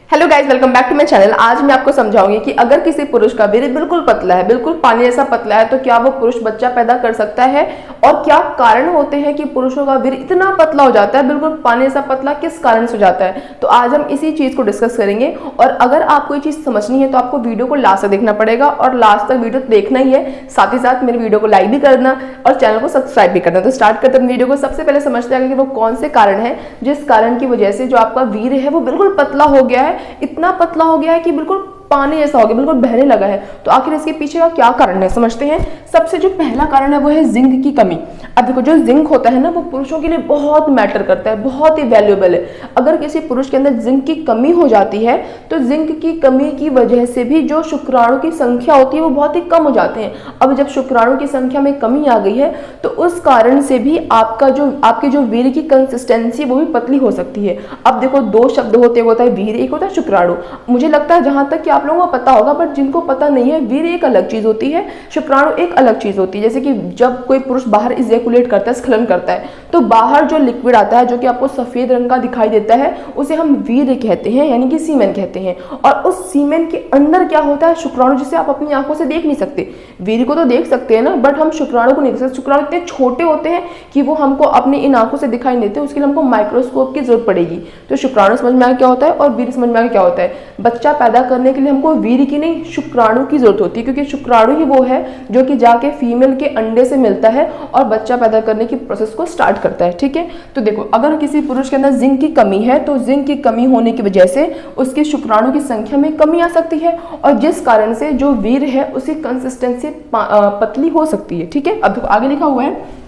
Hello guys, welcome back to my channel. आज मैं आपको समझाऊंगी कि अगर किसी पुरुष का वीर्य बिल्कुल पतला है, बिल्कुल पानी जैसा पतला है, तो क्या वो पुरुष बच्चा पैदा कर सकता है और क्या कारण होते हैं कि पुरुषों का वीर्य इतना पतला हो जाता है, बिल्कुल पानी जैसा पतला, किस कारण से हो जाता है। तो आज हम इसी चीज को डिस्कस करेंगे। और अगर आपको ये चीज समझनी है तो आपको वीडियो को लास्ट तक देखना पड़ेगा और लास्ट तक वीडियो देखना ही है। साथ ही साथ मेरे वीडियो को लाइक भी करना और चैनल को सब्सक्राइब भी करना। तो स्टार्ट करते हैं वीडियो को। सबसे पहले समझते हैं कि वो कौन से कारण है जिस कारण की वजह से जो आपका वीर्य है वो बिल्कुल पतला हो गया है, इतना पतला हो गया है कि बिल्कुल पानी जैसा हो गया, बिल्कुल बहने लगा है। तो आखिर इसके पीछे का क्या कारण है, समझते हैं। सबसे जो पहला कारण है वो है जिंक की कमी। अब देखो, जो जिंक होता है ना, वो पुरुषों के लिए बहुत मैटर करता है, बहुत ही वैल्यूएबल है। अगर किसी पुरुष के अंदर जिंक की कमी हो जाती है तो जिंक की कमी की वजह से भी जो शुक्राणु की संख्या होती है वो बहुत ही कम हो जाते हैं। अब जब शुक्राणु की संख्या में कमी आ गई है तो उस कारण से भी आपके जो वीर्य की कंसिस्टेंसी वो भी पतली हो सकती है। अब देखो, दो शब्द होते हैं, होता है वीर्य, एक होता है शुक्राणु। मुझे लगता है जहां तक कि आप लोगों को पता होगा, बट जिनको पता नहीं है, वीर्य एक अलग चीज होती है, शुक्राणु एक अलग चीज होती है। जैसे कि जब कोई पुरुष बाहर इजैकुलेट करता है, स्खलन करता है, तो बाहर जो लिक्विड आता है जो कि आपको सफेद रंग का दिखाई देता है, उसे हम वीर्य कहते हैं, यानी कि सीमेन कहते हैं। और उस सीमेन के अंदर क्या होता है, शुक्राणु, जिसे आप अपनी आंखों से देख नहीं सकते। वीर्य को तो देख सकते हैं ना, बट हम शुक्राणु को नहीं देख सकते। शुक्राणु इतने छोटे होते हैं कि वो हमको अपनी इन आंखों से दिखाई नहीं देते, उसके लिए हमको माइक्रोस्कोप की जरूरत पड़ेगी। तो शुक्राणु समझ में आया क्या होता है और वीर्य समझ में आया क्या होता है। बच्चा पैदा करने के लिए हमको वीर्य की नहीं, शुक्राणु की जरूरत होती है, क्योंकि शुक्राणु ही वो है जो कि जाके फीमेल के अंडे से मिलता है और बच्चा पैदा करने की प्रोसेस को स्टार्ट करता है। ठीक है, तो देखो, अगर किसी पुरुष के अंदर जिंक की कमी है तो जिंक की कमी होने की वजह से उसके शुक्राणु की संख्या में कमी आ सकती है और जिस कारण से जो वीर्य है उसकी कंसिस्टेंसी पतली हो सकती है। ठीक है, अब देखो आगे लिखा हुआ है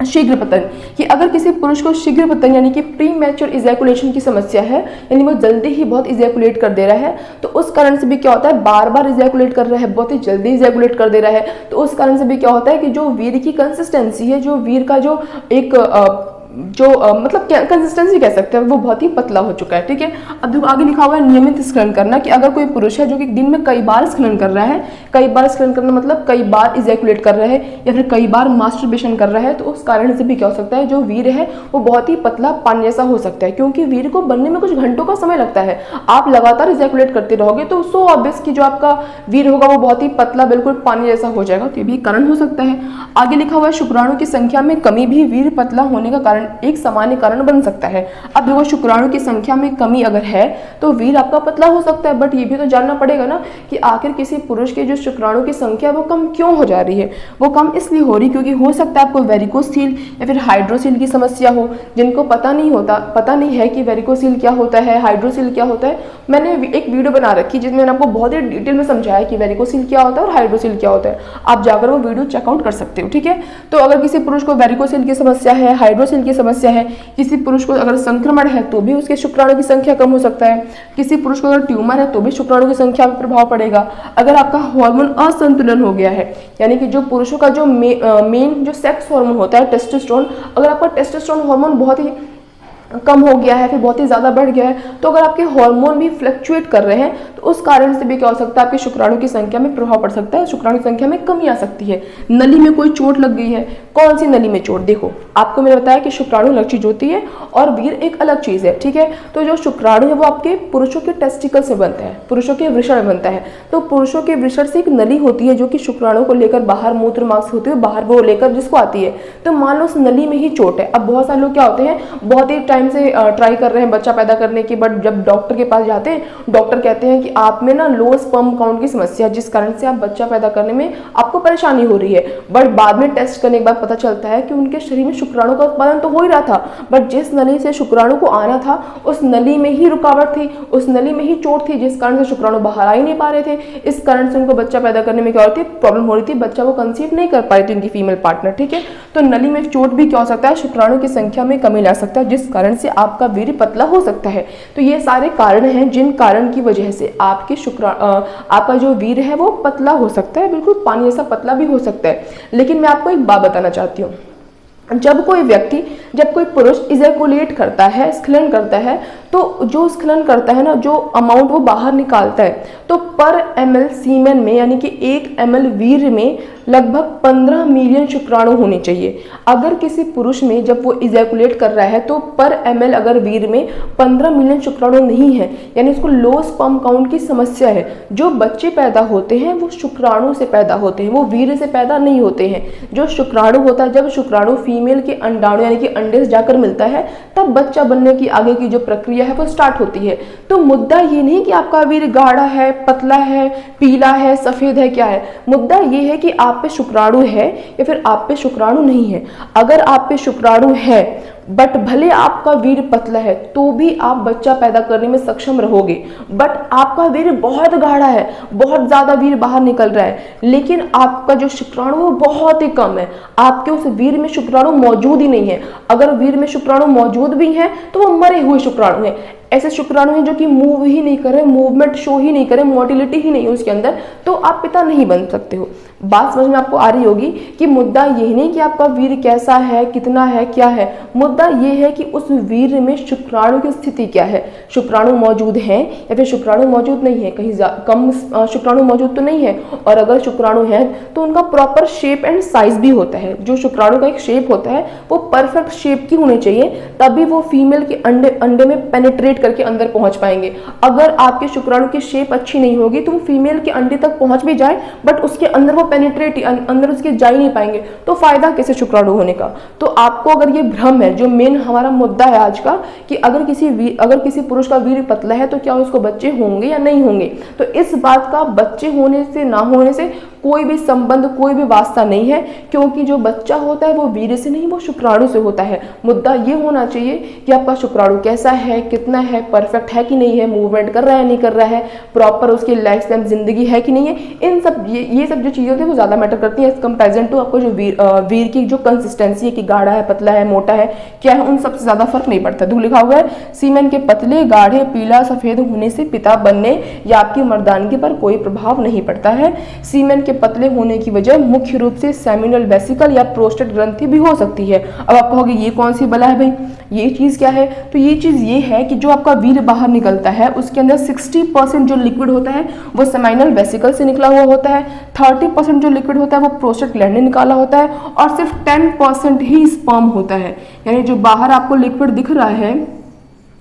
शीघ्र पतन, कि अगर किसी पुरुष को शीघ्र पतन यानी कि प्री मैच्योर इजैकुलेशन की समस्या है, यानी वो जल्दी ही बहुत इजैकुलेट कर दे रहा है, तो उस कारण से भी क्या होता है, बार बार इजैकुलेट कर रहा है, बहुत ही जल्दी इजैकुलेट कर दे रहा है, तो उस कारण से भी क्या होता है कि जो वीर्य की कंसिस्टेंसी है, जो वीर्य का जो एक मतलब क्या कंसिस्टेंसी कह सकते हैं, वो बहुत ही पतला हो चुका है। ठीक है, अब देखो आगे लिखा हुआ है नियमित स्खलन करना, कि अगर कोई पुरुष है जो कि दिन में कई बार स्खलन कर रहा है, कई बार स्खलन करना मतलब कई बार इजैकुलेट कर रहा है या फिर कई बार मास्टरबेशन कर रहा है, तो उस कारण से भी क्या हो सकता है, जो वीर्य है वो बहुत ही पतला पानी जैसा हो सकता है। क्योंकि वीर्य को बनने में कुछ घंटों का समय लगता है। आप लगातार इजैकुलेट करते रहोगे तो सो ऑब्वियस कि जो आपका वीर्य होगा वो बहुत ही पतला, बिल्कुल पानी जैसा हो जाएगा। तो ये भी कारण हो सकता है। आगे लिखा हुआ है शुक्राणु की संख्या में कमी भी वीर्य पतला होने का कारण, एक सामान्य कारण बन सकता है। अब देखो, शुक्राणु की संख्या में कमी अगर है तो वीर्य आपका पतला हो सकता है, बट ये भी तो जानना पड़ेगा ना कि आखिर किसी पुरुष के जो शुक्राणु की संख्या वो कम क्यों हो जा रही है। वो कम इसलिए हो रही क्योंकि हो सकता है आपको वेरिकोसील या फिर हाइड्रोसील की समस्या हो। जिनको पता नहीं है कि वेरिकोसील क्या होता है, हाइड्रोसील क्या होता है, मैंने एक वीडियो बना रखी जिसमें मैंने आपको बहुत ही डिटेल में समझाया कि वेरिकोसील क्या होता है और हाइड्रोसील क्या होता है। आप जाकर वो वीडियो चेकआउट कर सकते हो। ठीक है, तो अगर किसी पुरुष को वेरिकोसील की समस्या है, हाइड्रोसील की समस्या है, किसी पुरुष को अगर संक्रमण है तो भी उसके शुक्राणु की संख्या कम हो सकता है। किसी पुरुष को अगर ट्यूमर है तो भी शुक्राणु की संख्या पर प्रभाव पड़ेगा। अगर आपका हार्मोन असंतुलन हो गया है, यानी कि जो पुरुषों का जो मेन जो सेक्स हार्मोन होता है टेस्टोस्टेरोन, अगर आपका टेस्टोस्टेरोन हार्मोन बहुत ही कम हो गया है, फिर बहुत ही ज़्यादा बढ़ गया है, तो अगर आपके हार्मोन भी फ्लक्चुएट कर रहे हैं तो उस कारण से भी क्या हो सकता है, आपके शुक्राणु की संख्या में प्रभाव पड़ सकता है, शुक्राणु की संख्या में कमी आ सकती है। नली में कोई चोट लग गई है, कौन सी नली में चोट, देखो आपको मैंने बताया कि शुक्राणु अलग चीज होती है और वीर्य एक अलग चीज है। ठीक है, तो जो शुक्राणु है वो आपके पुरुषों के टेस्टिकल से बनता है, पुरुषों के वृषण में बनता है। तो पुरुषों के वृषण से एक नली होती है जो कि शुक्राणु को लेकर बाहर मूत्र मार्ग होते हुए बाहर वो लेकर जिसको आती है। तो मान लो उस नली में ही चोट है। अब बहुत सारे लोग क्या होते हैं, बहुत ही टाइम से ट्राई कर रहे हैं बच्चा पैदा करने की, बट जब डॉक्टर के पास जाते हैं, डॉक्टर कहते हैं कि आप में ना लो स्पर्म काउंट की समस्या है, जिस कारण से आप बच्चा पैदा करने में आपको परेशानी हो रही है। बट बाद में टेस्ट करने के बाद पता चलता है कि उनके शरीर में शुक्राणु का उत्पादन तो हो ही रहा था, बट जिस नली से शुक्राणु को आना था उस नली में ही रुकावट थी, उस नली में ही चोट थी, जिस कारण से शुक्राणु बाहर आ ही नहीं पा रहे थे। इस कारण से उनको बच्चा पैदा करने में क्या होती है, प्रॉब्लम हो रही थी, बच्चा वो कंसीव नहीं कर पा रही थी उनकी फीमेल पार्टनर। ठीक है, तो नली में चोट भी क्या हो सकता है, शुक्राणु की संख्या में कमी ला सकता है, जिस कारण से आपका वीर्य पतला हो सकता है। तो ये सारे कारण हैं जिन कारण की वजह से आपके आपका जो वीर्य है वो पतला हो सकता है, बिल्कुल पानी जैसा पतला भी हो सकता है। लेकिन मैं आपको एक बात बताना चाहती हूँ, जब कोई व्यक्ति जब कोई पुरुष इजैकुलेट करता है, स्खलन करता है, तो जो स्खलन करता है ना, जो अमाउंट वो बाहर निकालता है, तो पर ml सीमेन में यानी कि 1 ml वीर्य में लगभग 15 मिलियन शुक्राणु होने चाहिए। अगर किसी पुरुष में जब वो इजैकुलेट कर रहा है तो पर ml अगर वीर्य में 15 मिलियन शुक्राणु नहीं है, यानी इसको लो स्पर्म काउंट की समस्या है। जो बच्चे पैदा होते हैं वो शुक्राणु से पैदा होते हैं, वो वीर्य से पैदा नहीं होते हैं। जो शुक्राणु होता है, जब शुक्राणु फीमेल के अंडाणु यानी कि अंडे से जाकर मिलता है, तब बच्चा बनने की आगे की जो प्रक्रिया है वो स्टार्ट होती है। तो मुद्दा ये नहीं कि आपका वीर्य गाढ़ा है, पतला है, पीला है, सफेद है, क्या है। मुद्दा ये है कि आप पे शुक्राणु है या फिर आप पे शुक्राणु नहीं है। अगर आप पे शुक्राणु है बट भले आपका वीर्य पतला है तो भी आप बच्चा पैदा करने में सक्षम रहोगे। बट आपका वीर्य बहुत गाढ़ा है, बहुत ज्यादा वीर्य बाहर निकल रहा है, लेकिन आपका जो शुक्राणु वो बहुत ही कम है, आपके उस वीर्य में शुक्राणु मौजूद ही नहीं है। अगर वीर्य में शुक्राणु मौजूद भी हैं तो वो मरे हुए शुक्राणु हैं। ऐसे शुक्राणु हैं जो कि मूव ही नहीं कर रहे, मूवमेंट शो ही नहीं करे, मोटिलिटी ही नहीं है उसके अंदर, तो आप पिता नहीं बन सकते हो। बात समझ में आपको आ रही होगी कि मुद्दा यही नहीं कि आपका वीर्य कैसा है, कितना है, क्या है। मुद्दा ये है कि उस वीर्य में शुक्राणु की स्थिति क्या है। शुक्राणु मौजूद हैं या फिर शुक्राणु मौजूद नहीं है, कहीं कम शुक्राणु मौजूद तो नहीं है, और अगर शुक्राणु है तो उनका प्रॉपर शेप एंड साइज भी होता है। जो शुक्राणु का एक शेप होता है वो परफेक्ट शेप की होनी चाहिए, तभी वो फीमेल के अंडे में पेनिट्रेट करके अंदर पहुंच पाएंगे। अगर आपके शुक्राणु की शेप अच्छी नहीं होगी तो वो फीमेल के अंडे तक पहुंच भी जाए बट उसके अंदर वो पेनिट्रेट अंदर उसके जा ही नहीं पाएंगे, तो फायदा कैसे शुक्राणु होने का। तो आपको अगर ये भ्रम है, जो मेन हमारा मुद्दा है आज का, कि अगर किसी पुरुष का वीर्य पतला है तो क्या उसको बच्चे होंगे या नहीं होंगे, तो इस बात का बच्चे होने से ना होने से कोई भी संबंध, कोई भी वास्ता नहीं है, क्योंकि जो बच्चा होता है वो वीर्य से नहीं, वो शुक्राणु से होता है। मुद्दा ये होना चाहिए कि आपका शुक्राणु कैसा है, कितना है, परफेक्ट है कि नहीं है, मूवमेंट कर रहा है नहीं कर रहा है, प्रॉपर उसकी लाइफ टाइम जिंदगी है कि नहीं है। इन सब ये सब जो चीज़ें होती है वो ज़्यादा मैटर करती हैं एज कंपेरिजन टू आपको जो वीर की जो कंसिस्टेंसी है कि गाढ़ा है, पतला है, मोटा है, क्या है, उन सबसे ज़्यादा फर्क नहीं पड़ता। तो लिखा हुआ है सीमेन के पतले, गाढ़े, पीला, सफेद होने से पिता बनने या आपकी मर्दानगी पर कोई प्रभाव नहीं पड़ता है। सीमेन के पतले होने की वजह मुख्य रूप से सेमिनल वेसिकल या प्रोस्टेट ग्रंथि भी हो सकती है। अब आप कहोगे ये कौन सी बला है भाई, ये चीज क्या है, तो ये चीज ये है कि जो आपका वीर्य बाहर निकलता है उसके अंदर 60% जो लिक्विड होता है वो सेमिनल वेसिकल से निकला हुआ होता है, 30% जो लिक्विड होता है वो प्रोस्टेट ग्लैंड ने निकाला होता है, और सिर्फ 10% ही स्पर्म होता है। यानी जो बाहर आपको लिक्विड दिख रहा है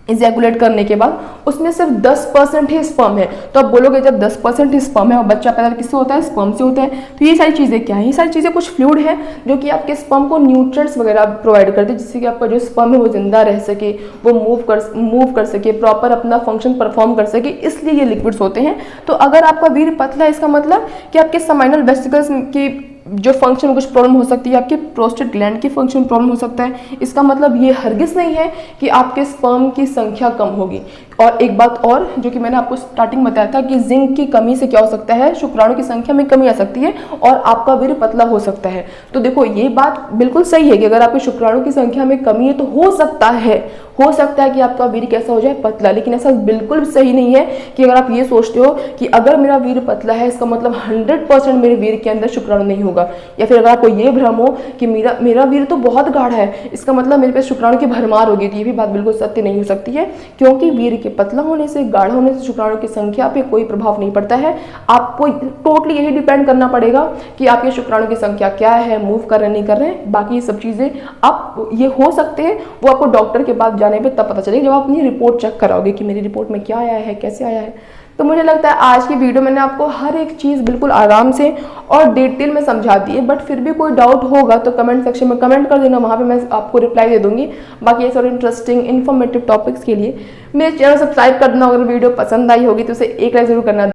इजैकुलेट करने के बाद उसमें सिर्फ 10% ही स्पर्म है। तो आप बोलोगे जब 10% ही स्पर्म है और बच्चा पैदा किससे होता है, स्पर्म से होता है। तो ये सारी चीज़ें क्या है, ये सारी चीज़ें कुछ फ्लूइड है जो कि आपके स्पर्म को न्यूट्रिएंट्स वगैरह प्रोवाइड करते हैं, जिससे कि आपका जो स्पर्म है वो जिंदा रह सके, वो मूव कर सके, प्रॉपर अपना फंक्शन परफॉर्म कर सके, इसलिए ये लिक्विड्स होते हैं। तो अगर आपका वीर्य पतला है, इसका मतलब कि आपके सेमिनल वेसिकल्स की जो फंक्शन में कुछ प्रॉब्लम हो सकती है, आपके प्रोस्टेट ग्लैंड की फंक्शन प्रॉब्लम हो सकता है। इसका मतलब ये हरगिज नहीं है कि आपके स्पर्म की संख्या कम होगी। और एक बात और जो कि मैंने आपको स्टार्टिंग बताया था कि जिंक की कमी से क्या हो सकता है, शुक्राणु की संख्या में कमी आ सकती है और आपका वीर्य पतला हो सकता है। तो देखो ये बात बिल्कुल सही है कि अगर आपके शुक्राणु की संख्या में कमी है तो हो सकता है कि आपका वीर्य कैसा हो जाए, पतला। लेकिन ऐसा बिल्कुल सही नहीं है कि अगर आप ये सोचते हो कि अगर मेरा वीर्य पतला है इसका मतलब 100% मेरे वीर्य के अंदर शुक्राणु नहीं होगा, या फिर अगर आपको ये भ्रम हो कि मेरा वीर्य तो बहुत गाढ़ा है इसका मतलब मेरे पे शुक्राणु की भरमार होगी, तो ये भी बात बिल्कुल सत्य नहीं हो सकती है। क्योंकि वीर्य के पतला होने से, गाढ़ा होने से शुक्राणु की संख्या पे कोई प्रभाव नहीं पड़ता है। आपको टोटली यही डिपेंड करना पड़ेगा कि आपके शुक्राणु की संख्या क्या है, मूव कर रहे नहीं कर रहे हैं। बाकी ये सब चीज़ें आप ये हो सकते हैं वो आपको डॉक्टर के पास जाने पे तब पता चलेगा, जब आप अपनी रिपोर्ट चेक कराओगे कि मेरी रिपोर्ट में क्या आया है, कैसे आया है। तो मुझे लगता है आज की वीडियो मैंने आपको हर एक चीज़ बिल्कुल आराम से और डिटेल में समझा दी है। बट फिर भी कोई डाउट होगा तो कमेंट सेक्शन में कमेंट कर देना, वहाँ पे मैं आपको रिप्लाई दे दूंगी। बाकी ऐसे और इंटरेस्टिंग इन्फॉर्मेटिव टॉपिक्स के लिए मेरे चैनल सब्सक्राइब कर देना। अगर वीडियो पसंद आई होगी तो उसे एक लाइक जरूर करना।